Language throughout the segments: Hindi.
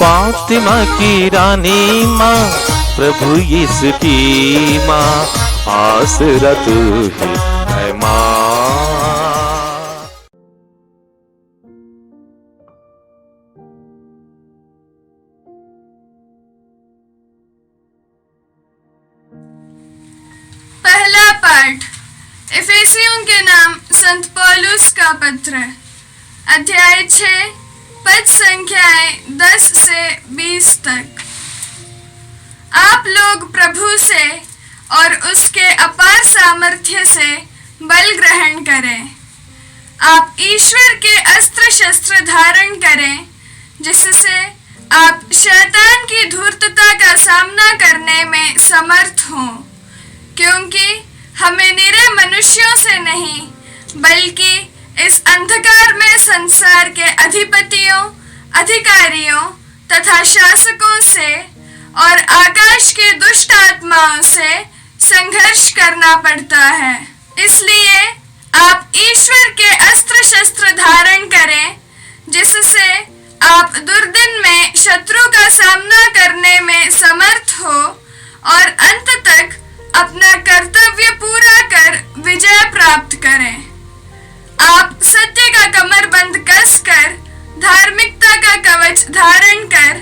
फातिमा की रानी माँ, प्रभु यीशु की माँ, आसरा तू ही है माँ। पहला पाठ इफिसियों के नाम संत पौलुस का पत्र, अध्याय 6, पद संख्याएं 10 से 20 तक। आप लोग प्रभु से और उसके अपार सामर्थ्य से बल ग्रहण करें। आप ईश्वर के अस्त्र शस्त्र धारण करें, जिससे आप शैतान की धूर्तता का सामना करने में समर्थ हों, क्योंकि हमें निरे मनुष्यों से नहीं, बल्कि इस अंधकार में संसार के अधिपतियों, अधिकारियों तथा शासकों से और आकाश के दुष्ट आत्माओं से संघर्ष करना पड़ता है। इसलिए आप ईश्वर के अस्त्र शस्त्र धारण करें, जिससे आप दुर्दिन में शत्रु का सामना करने में समर्थ हो और अंत तक अपना कर्तव्य पूरा कर विजय प्राप्त करें। आप सत्य का कमरबंद कसकर, धार्मिकता का कवच धारण कर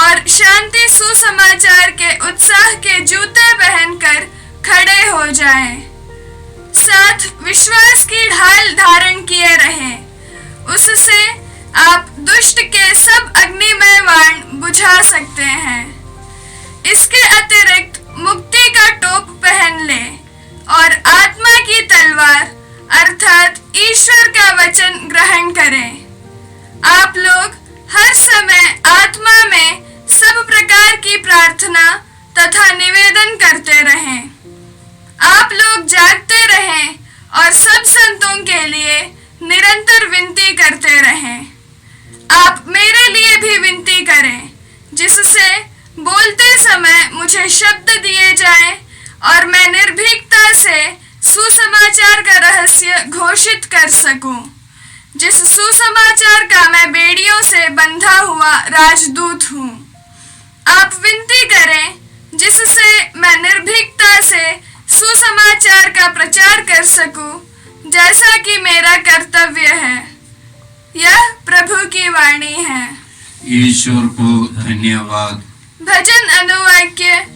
और शांति सुसमाचार के उत्साह के जूते पहनकर खड़े हो जाएं। साथ विश्वास की ढाल धारण किए रहें, उससे आप दुष्ट के सब अग्निमय बाण बुझा सकते हैं। इसके अतिरिक्त मुक्ति का टोप पहन ले और आत्मा की तलवार अर्थात ईश्वर का वचन ग्रहण करें। आप लोग हर समय आत्मा में सब प्रकार की प्रार्थना तथा निवेदन करते रहें। आप लोग जागते रहें और सब संतों के लिए निरंतर विनती करते रहें। आप मेरे लिए भी विनती करें, जिससे बोलते समय मुझे शब्द दिए जाएं और मैं निर्भीकता से सुसमाचार का रहस्य घोषित कर सकूं, जिस सुसमाचार का मैं बेड़ियों से बंधा हुआ राजदूत हूं। आप विनती करें, जिससे मैं निर्भीकता से सुसमाचार का प्रचार कर सकूं, जैसा कि मेरा कर्तव्य है। यह प्रभु की वाणी है। ईश्वर को धन्यवाद। भजन अनुवाक्य।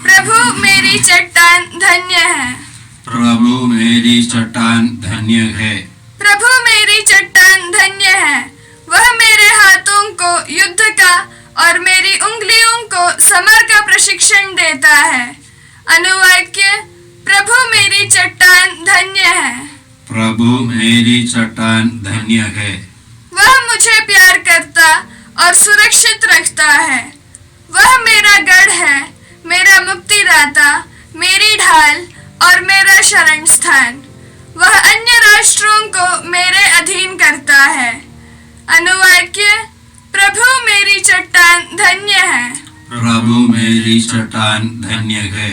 प्रभु मेरी चट्टान धन्य है। प्रभु मेरी चट्टान धन्य है। प्रभु मेरी चट्टान धन्य है। वह मेरे हाथों को युद्ध का और मेरी उंगलियों को समर का प्रशिक्षण देता है। अनुवाक्य। प्रभु मेरी चट्टान धन्य है। प्रभु मेरी चट्टान धन्य है। वह मुझे प्यार करता और सुरक्षित रखता है। वह मेरा गढ़ है, मेरा मुक्तिदाता, मेरी ढाल और मेरा शरण स्थान। वह अन्य राष्ट्रों को मेरे अधीन करता है। अनुवाक्य। प्रभु मेरी चट्टान धन्य है। प्रभु मेरी चट्टान धन्य है।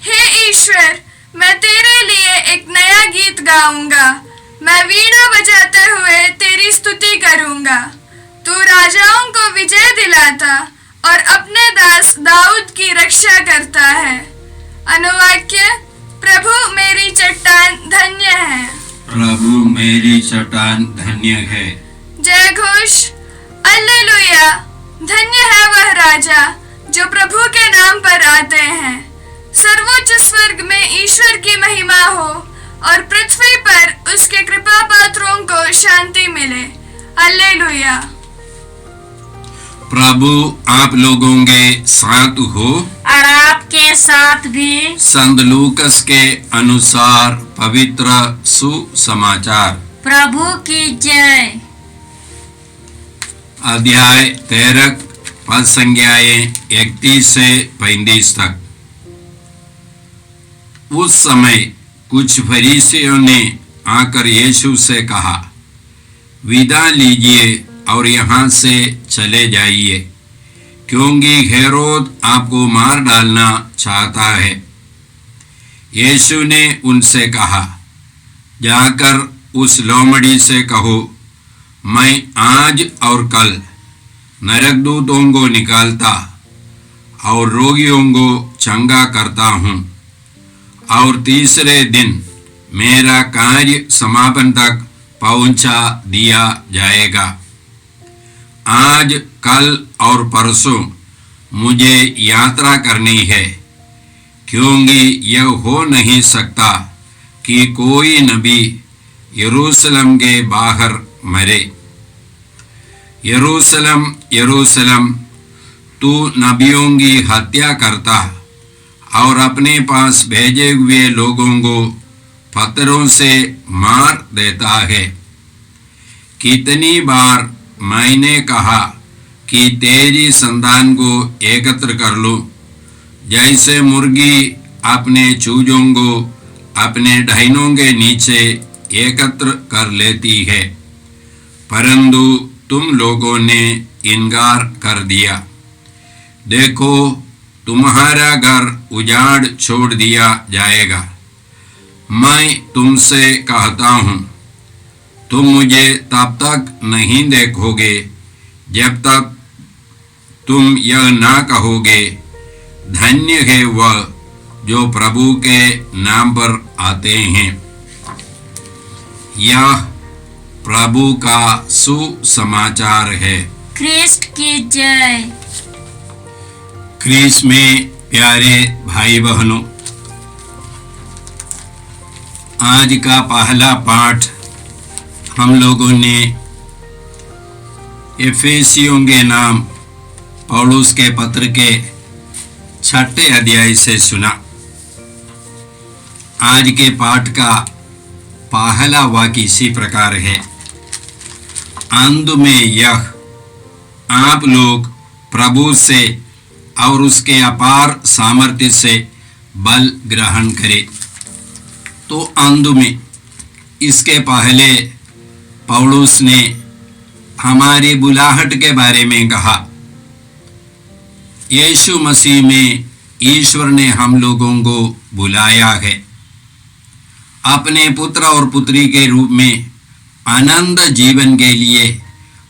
हे ईश्वर, मैं तेरे लिए एक नया गीत गाऊंगा। मैं वीणा बजाते हुए तेरी स्तुति करूंगा। तू राजाओं को विजय दिलाता और अपने दास दाऊद की रक्षा करता है। अनुवाक्य। प्रभु मेरी चट्टान धन्य है। प्रभु मेरी चट्टान धन्य है। जय घोष। अल्लेलुया। धन्य है वह राजा जो प्रभु के नाम पर आते हैं। सर्वोच्च स्वर्ग में ईश्वर की महिमा हो और पृथ्वी पर उसके कृपा पात्रों को शांति मिले। अल्लेलुया। प्रभु आप लोगों के साथ हो और आपके साथ भी। संत लूकस के अनुसार पवित्र सुसमाचार। प्रभु की जय। अध्याय 13 पद संख्याएं 31 से 35 तक। उस समय कुछ फरीसियों ने आकर यीशु से कहा, विदा लीजिए और यहाँ से चले जाइए, क्योंकि हेरोद आपको मार डालना चाहता है। यीशु ने उनसे कहा, जाकर उस लोमड़ी से कहो, मैं आज और कल नरकदूतों को निकालता और रोगियों को चंगा करता हूँ, और तीसरे दिन मेरा कार्य समापन तक पहुंचा दिया जाएगा। आज, कल और परसों मुझे यात्रा करनी है, क्योंकि यह हो नहीं सकता कि कोई नबी यरूशलेम के बाहर मरे। यरूशलेम, यरूशलेम, तू नबियों की हत्या करता और अपने पास भेजे हुए लोगों को पत्थरों से मार देता है। कितनी बार मैंने कहा कि तेरी संतान को एकत्र कर लो, जैसे मुर्गी अपने चूजों को अपने ढाइनों के नीचे एकत्र कर लेती है, परंतु तुम लोगों ने इनकार कर दिया। देखो, तुम्हारा घर उजाड़ छोड़ दिया जाएगा। मैं तुमसे कहता हूँ, तुम मुझे तब तक नहीं देखोगे जब तक तुम यह ना कहोगे, धन्य है वह जो प्रभु के नाम पर आते हैं। यह प्रभु का सुसमाचार है। ख्रिस्ट की जय। ख्रीस में प्यारे भाई बहनों, आज का पहला पाठ हम लोगों ने एफेसियों के नाम पौलुस के पत्र के 6 अध्याय से सुना। आज के पाठ का पहला वाक्य इसी प्रकार है, अंत में यह आप लोग प्रभु से और उसके अपार सामर्थ्य से बल ग्रहण करें। तो अंत में, इसके पहले पौलुस ने हमारी बुलाहट के बारे में कहा। यीशु मसीह में ईश्वर ने हम लोगों को बुलाया है, अपने पुत्र और पुत्री के रूप में आनंद जीवन के लिए,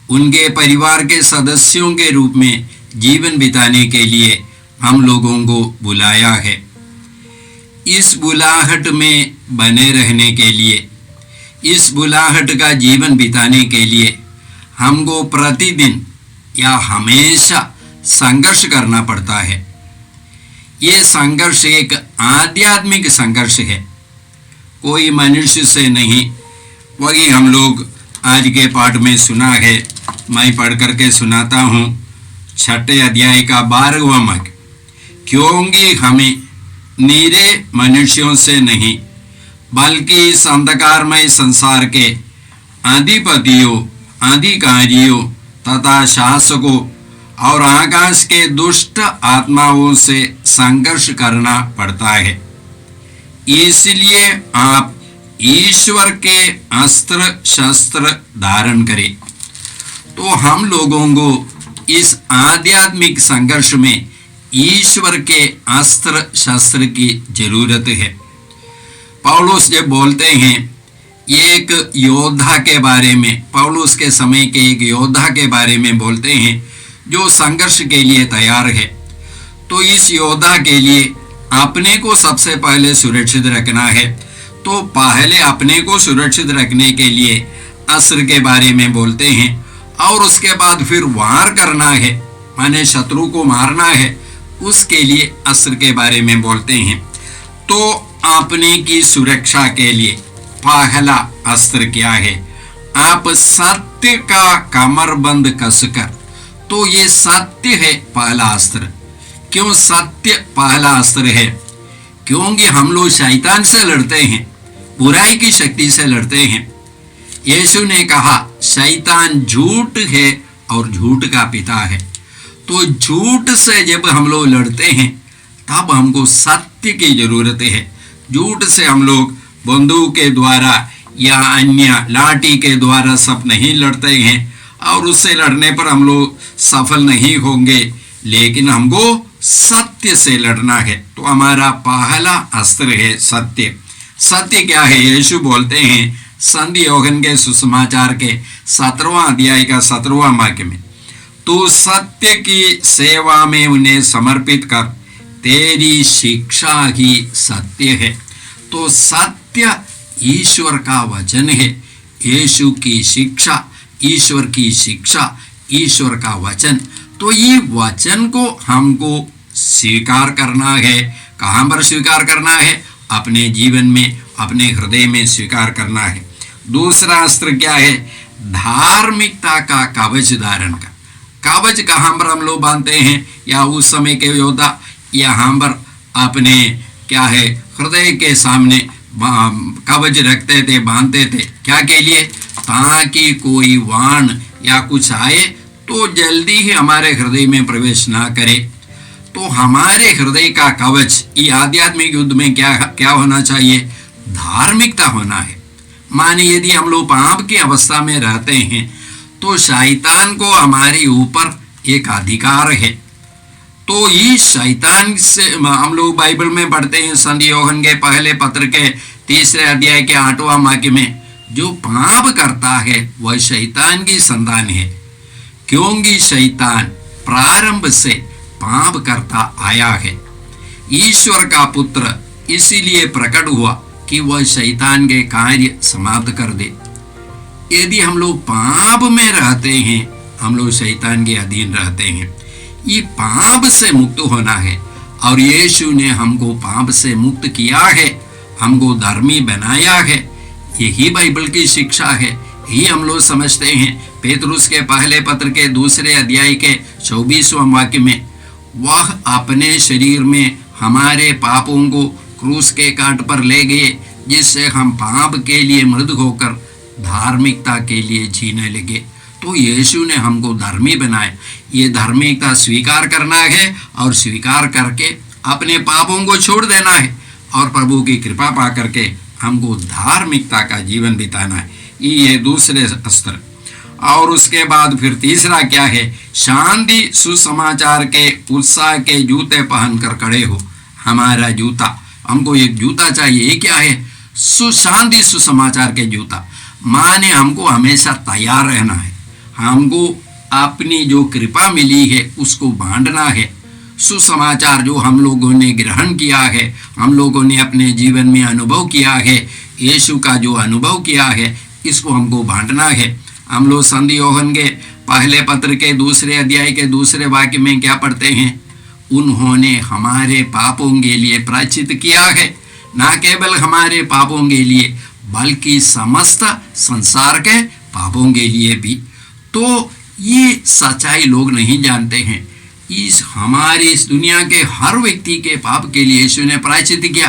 उनके परिवार के सदस्यों के रूप में जीवन बिताने के लिए हम लोगों को बुलाया है। इस बुलाहट में बने रहने के लिए, इस बुलाहट का जीवन बिताने के लिए हमको प्रतिदिन या हमेशा संघर्ष करना पड़ता है। ये संघर्ष एक आध्यात्मिक संघर्ष है, कोई मनुष्य से नहीं। वही हम लोग आज के पाठ में सुना है, मैं पढ़ करके सुनाता हूँ। 6 अध्याय का 12वां वाक्य, क्योंकि हमें नीरे मनुष्यों से नहीं, बल्कि इस अंधकारमय संसार के अधिपतियों, अधिकारियों तथा शासकों और आकाश के दुष्ट आत्माओं से संघर्ष करना पड़ता है। इसलिए आप ईश्वर के अस्त्र शस्त्र धारण करें। तो हम लोगों को इस आध्यात्मिक संघर्ष में ईश्वर के अस्त्र शस्त्र की जरूरत है। पौलुस जब बोलते हैं एक योद्धा के बारे में, पौलुस के समय के एक योद्धा के बारे में बोलते हैं जो संघर्ष के लिए तैयार है। तो इस योद्धा के लिए अपने को सबसे पहले सुरक्षित रखना है। तो पहले अपने को सुरक्षित रखने के लिए अस्त्र के बारे में बोलते हैं, और उसके बाद फिर वार करना है, माने शत्रु को मारना है, उसके लिए अस्त्र के बारे में बोलते हैं। तो अपने की सुरक्षा के लिए पहला अस्त्र क्या है? आप सत्य का कमरबंद कसकर, तो ये सत्य है पहला अस्त्र। क्यों सत्य पहला अस्त्र है? क्योंकि हम लोग शैतान से लड़ते हैं, बुराई की शक्ति से लड़ते हैं। यीशु ने कहा शैतान झूठ है और झूठ का पिता है। तो झूठ से जब हम लोग लड़ते हैं तब हमको सत्य की जरूरत है। झूठ से हम लोग बंदूक के द्वारा या अन्य लाठी के द्वारा सब नहीं लड़ते हैं, और उससे लड़ने पर हम लोग सफल नहीं होंगे, लेकिन हमको सत्य से लड़ना है। तो हमारा पहला अस्त्र है सत्य। सत्य क्या है? यीशु बोलते हैं संत यूहन्ना के सुसमाचार के 17वां अध्याय का 17वां वाक्य में, तू सत्य की सेवा में उन्हें समर्पित कर, तेरी शिक्षा ही सत्य है। तो सत्य ईश्वर का वचन है, यीशु की शिक्षा, ईश्वर की शिक्षा, ईश्वर का वचन। तो ये वचन को हमको स्वीकार करना है। कहाँ पर स्वीकार करना है? अपने जीवन में, अपने हृदय में स्वीकार करना है। दूसरा अस्त्र क्या है? धार्मिकता का कवच धारण का। कवच कहाँ पर हम लोग बांधते हैं, या उस समय के योद्धा यहाँ पर अपने क्या है हृदय के सामने कवच रखते थे, बांधते थे। क्या के लिए? ताकि कोई वाण या कुछ आए तो जल्दी ही हमारे हृदय में प्रवेश ना करे। तो हमारे हृदय का कवच ये आध्यात्मिक युद्ध में क्या होना चाहिए? धार्मिकता होना है। माने यदि हम लोग पाप की अवस्था में रहते हैं तो शैतान को हमारे ऊपर एक अधिकार है। तो इस शैतान से हम लोग बाइबल में पढ़ते हैं, संत यूहन्ना के पहले पत्र के 3 अध्याय के 8वां वाक्य में, जो पाप करता है वह शैतान की संतान है, क्योंकि शैतान प्रारंभ से पाप करता आया है। ईश्वर का पुत्र इसीलिए प्रकट हुआ कि वह शैतान के कार्य समाप्त कर दे। यदि हम लोग पाप में रहते हैं, हम लोग शैतान के अधीन रहते हैं। ये पाप से मुक्त होना है, और यीशु ने हमको पाप से मुक्त किया है, हमको धर्मी बनाया है। यही बाइबल की शिक्षा है, यही हम लोग समझते हैं। पेतरुस के पहले पत्र के 2 अध्याय के 24वां वाक्य में, वह अपने शरीर में हमारे पापों को क्रूस के काट पर ले गए, जिससे हम पाप के लिए मृत होकर धार्मिकता के लिए जीने लगे। तो यीशु ने हमको धर्मी बनाया। ये धार्मिकता स्वीकार करना है, और स्वीकार करके अपने पापों को छोड़ देना है, और प्रभु की कृपा पा करके हमको धार्मिकता का जीवन बिताना है। ये दूसरे अस्त्र। और उसके बाद फिर तीसरा क्या है? शांति सुसमाचार के उत्साह के जूते पहनकर खड़े हो। हमारा जूता, हमको एक जूता चाहिए। ये क्या है? शांति सुसमाचार के जूता। माने हमको हमेशा तैयार रहना है, हमको अपनी जो कृपा मिली है उसको बांटना है। सुसमाचार जो हम लोगों ने ग्रहण किया है, हम लोगों ने अपने जीवन में अनुभव किया है, यीशु का जो अनुभव किया है, इसको हमको बांटना है। हम लोग संत यूहन्ना के पहले पत्र के 2 अध्याय के 2 वाक्य में क्या पढ़ते हैं? उन्होंने हमारे पापों के लिए प्रायश्चित किया है, ना केवल हमारे पापों के लिए बल्कि समस्त संसार के पापों के लिए भी। तो ये सच्चाई लोग नहीं जानते हैं। इस दुनिया के हर व्यक्ति के पाप के लिए यीशु ने प्रायश्चित किया।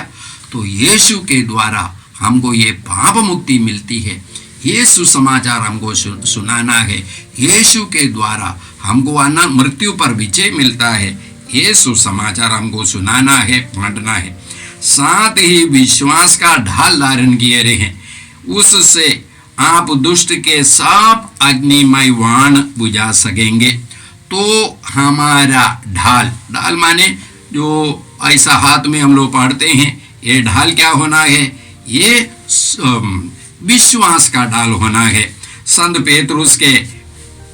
तो यीशु के द्वारा हमको ये पाप मुक्ति मिलती है। ये सुसमाचार हमको सुनाना है। यीशु के द्वारा हमको मृत्यु पर विजय मिलता है। ये सुसमाचार हमको सुनाना है, बांटना है। साथ ही विश्वास का ढाल धारण किए रहे, उससे आप दुष्ट के सब अग्निमय वाण बुझा सकेंगे। तो हमारा ढाल माने जो ऐसा हाथ में हम लोग पढ़ते हैं, ये ढाल क्या होना है? ये विश्वास का ढाल होना है। संत पेतरुस के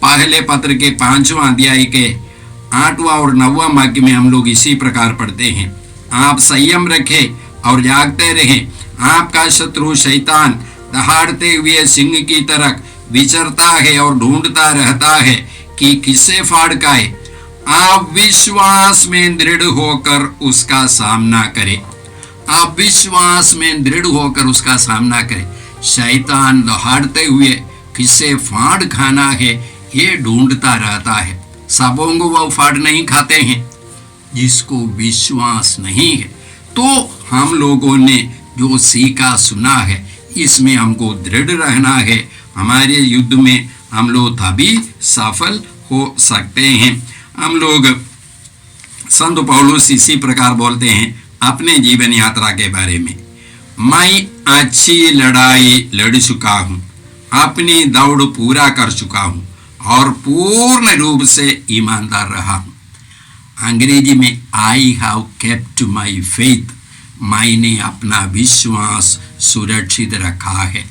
पहले पत्र के 5वां अध्याय के 8वां और 9वां वाक्य में हम लोग इसी प्रकार पढ़ते हैं, आप संयम रखें और जागते रहें। आपका शत्रु शैतान दहाड़ते हुए सिंह की तरह विचरता है और ढूंढता रहता है कि किसे फाड़ खाए। आप विश्वास में दृढ़ होकर उसका सामना करें। आप विश्वास में दृढ़ होकर उसका सामना करें। शैतान दहाड़ते हुए किसे फाड़ खाना है ये ढूंढता रहता है। सबों को वो फाड़ नहीं खाते हैं जिसको विश्वास नहीं है। तो हम लोगों ने जो सीखा सुना है, इसमें हमको दृढ़ रहना है। हमारे युद्ध में हम लोग तभी सफल हो सकते हैं। हम लोग संत पौलुस इसी प्रकार बोलते हैं अपने जीवन यात्रा के बारे में, मैं अच्छी लड़ाई लड़ चुका हूँ, अपनी दौड़ पूरा कर चुका हूँ और पूर्ण रूप से ईमानदार रहा हूँ। अंग्रेजी में I have kept my faith, मैंने अपना विश्वास सुरक्षित रखा है।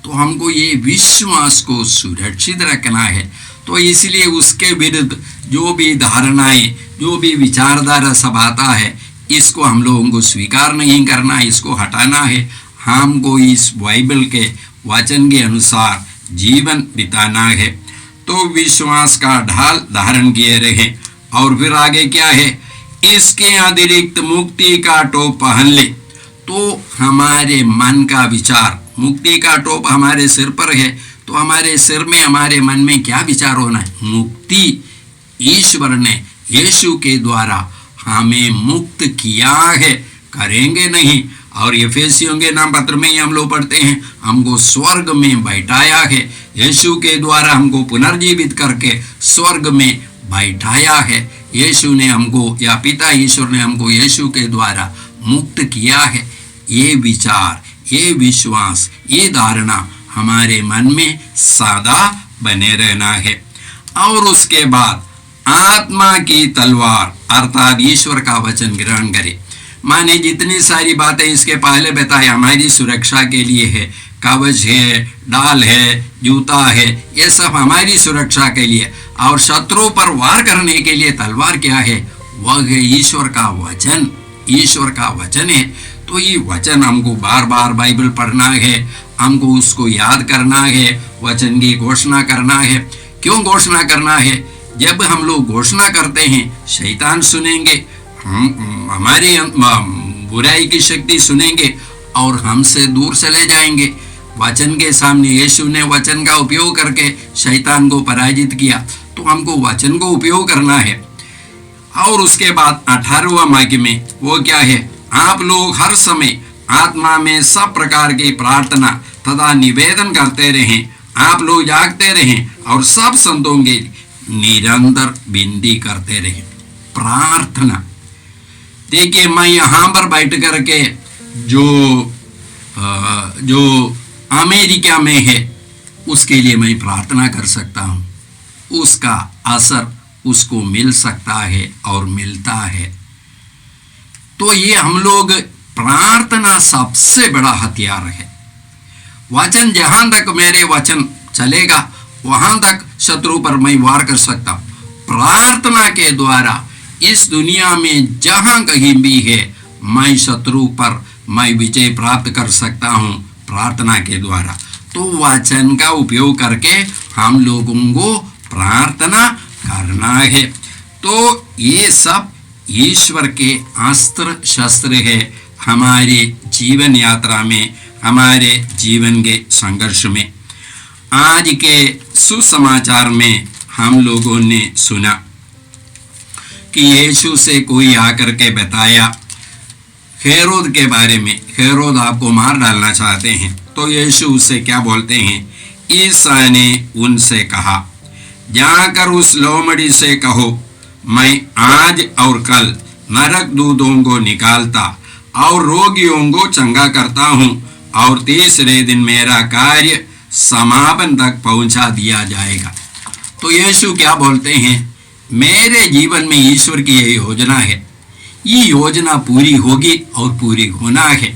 तो हमको ये विश्वास को सुरक्षित रखना है। तो इसलिए उसके विरुद्ध जो भी धारणाएं, जो भी विचारधारा सब आता है, इसको हम लोगों को स्वीकार नहीं करना, इसको हटाना है। हमको इस बाइबल के वचन के अनुसार जीवन बिताना है। तो विश्वास का ढाल धारण किए रहे। और फिर आगे क्या है, इसके अतिरिक्त मुक्ति का टोप पहन ले। तो हमारे मन का विचार, मुक्ति का टोप हमारे सिर पर है, तो हमारे सिर में, हमारे मन में क्या विचार होना है? मुक्ति। ईश्वर ने यीशु के द्वारा हमें मुक्त किया है, करेंगे नहीं। और एफेसियों के नाम पत्र में ही हम लोग पढ़ते हैं, हमको स्वर्ग में बैठाया है। यीशु के द्वारा हमको पुनर्जीवित करके स्वर्ग में बैठाया है। यीशु ने हमको, या पिता ईश्वर ने हमको यीशु के द्वारा मुक्त किया है। ये विचार, ये विश्वास, ये धारणा हमारे मन में सदा बने रहना है। और उसके बाद आत्मा की तलवार अर्थात ईश्वर का वचन ग्रहण करें। माने जितनी सारी बातें इसके पहले बताए हमारी सुरक्षा के लिए है, कवच है, डाल है, जूता है, ये सब हमारी सुरक्षा के लिए। और शत्रु पर वार करने के लिए तलवार क्या है? वह है ईश्वर का वचन। ईश्वर का वचन है। तो ये वचन हमको बार बार बाइबल पढ़ना है, हमको उसको याद करना है, वचन की घोषणा करना है। क्यों घोषणा करना है? जब हम लोग घोषणा करते हैं, शैतान सुनेंगे, हमारी बुराई की शक्ति सुनेंगे और हमसे दूर चले जाएंगे। वचन के सामने यीशु ने वचन का उपयोग करके शैतान को पराजित किया, तो हमको वचन को उपयोग करना है। और उसके बाद 18वां वाक्य में वो क्या है? आप लोग हर समय आत्मा में सब प्रकार की प्रार्थना तथा निवेदन करते रहें। आप लोग जागते रहें और सब संतों के निरंतर विनती करते रहें। प्रार्थना। देखिए, मैं यहाँ पर बैठ करके जो अमेरिका में है उसके लिए मैं प्रार्थना कर सकता हूँ, उसका असर उसको मिल सकता है और मिलता है। तो ये हम लोग, प्रार्थना सबसे बड़ा हथियार है। वचन, जहां तक मेरे वचन चलेगा वहां तक शत्रु पर मैं वार कर सकता हूँ। प्रार्थना के द्वारा इस दुनिया में जहां कहीं भी है, मैं शत्रु पर मैं विजय प्राप्त कर सकता हूँ प्रार्थना के द्वारा। तो वचन का उपयोग करके हम लोगों को प्रार्थना करना है। तो ये सब ईश्वर के अस्त्र शस्त्र है हमारे जीवन यात्रा में, हमारे जीवन के संघर्ष में। आज के सुसमाचार में हम लोगों ने सुना कि यीशु से कोई आकर के बताया हेरोद के बारे में, हेरोद आपको मार डालना चाहते हैं। तो यीशु उससे क्या बोलते हैं? ईसा ने उनसे कहा, जाकर उस लोमड़ी से कहो, मैं आज और कल नरक दूतों को निकालता और रोगियों को चंगा करता हूँ, और तीसरे दिन मेरा कार्य समापन तक पहुंचा दिया जाएगा। तो यीशु क्या बोलते हैं? मेरे जीवन में ईश्वर की यही योजना है। ये योजना पूरी होगी और पूरी होना है।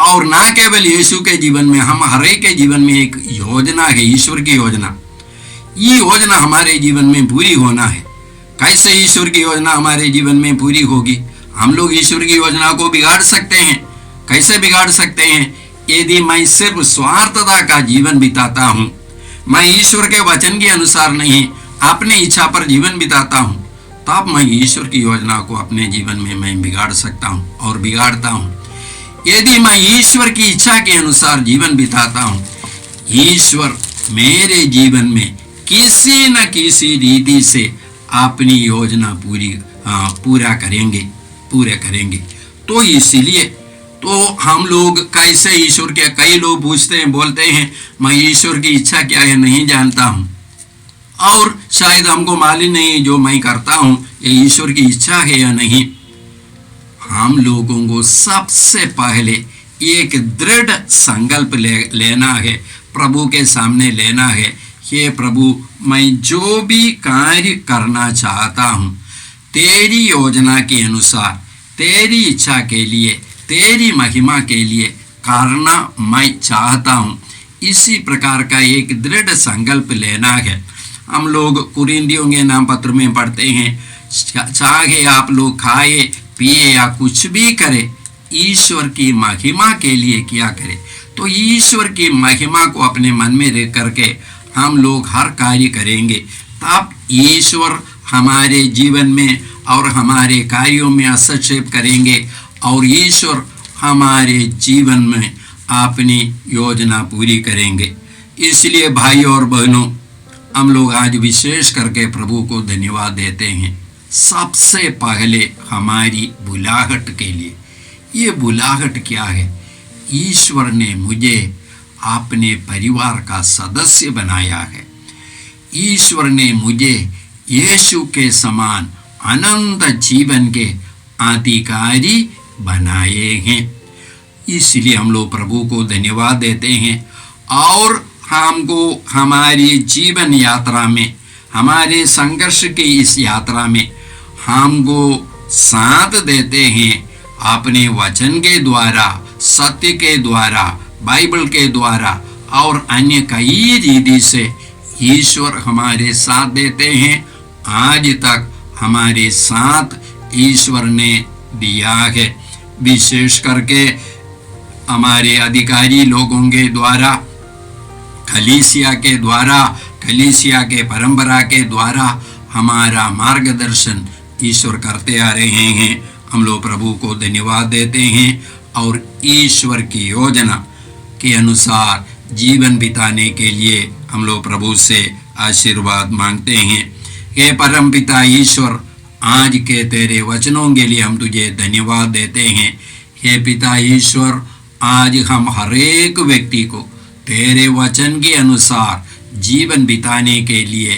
और ना केवल यीशु के जीवन में, हम हर एक के जीवन में एक योजना है, ईश्वर की योजना। ये योजना हमारे जीवन में पूरी होना है। कैसे ईश्वर की योजना हमारे जीवन में पूरी होगी? हम लोग ईश्वर की योजना को बिगाड़ सकते हैं। कैसे बिगाड़ सकते हैं? यदि मैं सिर्फ स्वार्थता का जीवन बिताता हूँ, मैं ईश्वर के वचन के अनुसार नहीं अपने इच्छा पर जीवन बिताता हूँ, तब मैं ईश्वर की योजना को अपने जीवन में मैं बिगाड़ सकता हूँ और बिगाड़ता हूँ। यदि मैं ईश्वर की इच्छा के अनुसार जीवन बिताता हूँ, ईश्वर मेरे जीवन में किसी न किसी रीति से अपनी योजना पूरा करेंगे। तो इसीलिए तो हम लोग कैसे ईश्वर के, कई लोग पूछते हैं, बोलते हैं मैं ईश्वर की इच्छा क्या है नहीं जानता हूँ, और शायद हमको मालूम नहीं जो मैं करता हूँ ये ईश्वर की इच्छा है या नहीं। हम लोगों को सबसे पहले एक दृढ़ संकल्प लेना है, प्रभु के सामने लेना है। हे प्रभु, मैं जो भी कार्य करना चाहता हूँ तेरी योजना के अनुसार, तेरी इच्छा के लिए, तेरी महिमा के लिए करना मैं चाहता हूँ। इसी प्रकार का एक दृढ़ संकल्प लेना है। हम लोग कुरिन्थियों के नाम पत्र में पढ़ते हैं, चाहे आप लोग खाए पिए या कुछ भी करें, ईश्वर की महिमा के लिए किया करें। तो ईश्वर की महिमा को अपने मन में रख करके हम लोग हर कार्य करेंगे, तब ईश्वर हमारे जीवन में और हमारे कार्यों में हस्तक्षेप करेंगे और ईश्वर हमारे जीवन में अपनी योजना पूरी करेंगे। इसलिए भाई और बहनों, हम लोग आज विशेष करके प्रभु को धन्यवाद देते हैं, सबसे पहले हमारी बुलाहट के लिए। ये बुलाहट क्या है? ईश्वर ने मुझे अपने परिवार का सदस्य बनाया है। ईश्वर ने मुझे यीशु के समान अनंत जीवन के अधिकारी बनाए हैं। इसलिए हम लोग प्रभु को धन्यवाद देते हैं और हमको हमारी जीवन यात्रा में, हमारे संघर्ष की इस यात्रा में हमको साथ देते हैं। अपने वचन के द्वारा, सत्य के द्वारा, बाइबल के द्वारा और अन्य कई रीति से ईश्वर हमारे साथ देते हैं। आज तक हमारे साथ ईश्वर ने दिया है, विशेष करके हमारे अधिकारी लोगों के द्वारा, कलीसिया के द्वारा, कलीसिया के परंपरा के द्वारा हमारा मार्गदर्शन ईश्वर करते आ रहे हैं। हम लोग प्रभु को धन्यवाद देते हैं और ईश्वर की योजना के अनुसार जीवन बिताने के लिए हम लोग प्रभु से आशीर्वाद मांगते हैं। हे परमपिता ईश्वर, आज के तेरे वचनों के लिए हम तुझे धन्यवाद देते हैं। हे पिता ईश्वर, आज हम हर एक व्यक्ति को तेरे वचन के अनुसार जीवन बिताने के लिए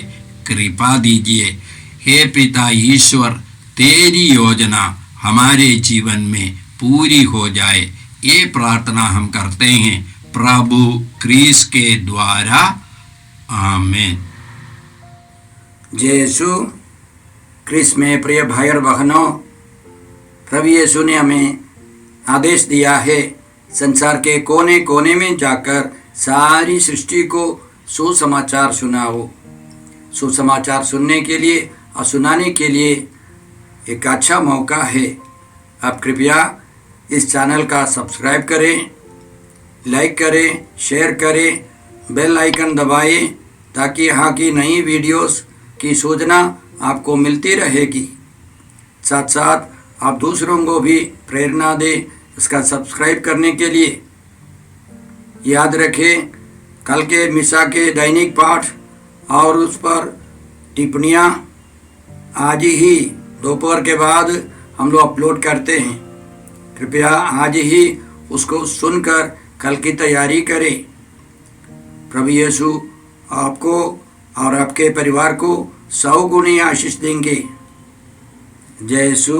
कृपा दीजिए। हे पिता ईश्वर, तेरी योजना हमारे जीवन में पूरी हो जाए, ये प्रार्थना हम करते हैं प्रभु क्रिस्त के द्वारा, आमीन। जय यीशु क्रिस्त में प्रिय भाई और बहनों, प्रभु यीशु ने हमें आदेश दिया है संसार के कोने कोने में जाकर सारी सृष्टि को सुसमाचार सुनाओ। सुसमाचार सुनने के लिए और सुनाने के लिए एक अच्छा मौका है। आप कृपया इस चैनल का सब्सक्राइब करें, लाइक करें, शेयर करें, बेल आइकन दबाएं ताकि यहाँ की नई वीडियोस की सूचना आपको मिलती रहेगी। साथ साथ आप दूसरों को भी प्रेरणा दें इसका सब्सक्राइब करने के लिए। याद रखें, कल के मिसा के दैनिक पाठ और उस पर टिप्पणियाँ आज ही दोपहर के बाद हम लोग अपलोड करते हैं। कृपया आज ही उसको सुनकर कल की तैयारी करें। प्रभु यीशु आपको और आपके परिवार को 100 गुनी आशीष देंगे। जय यीशु।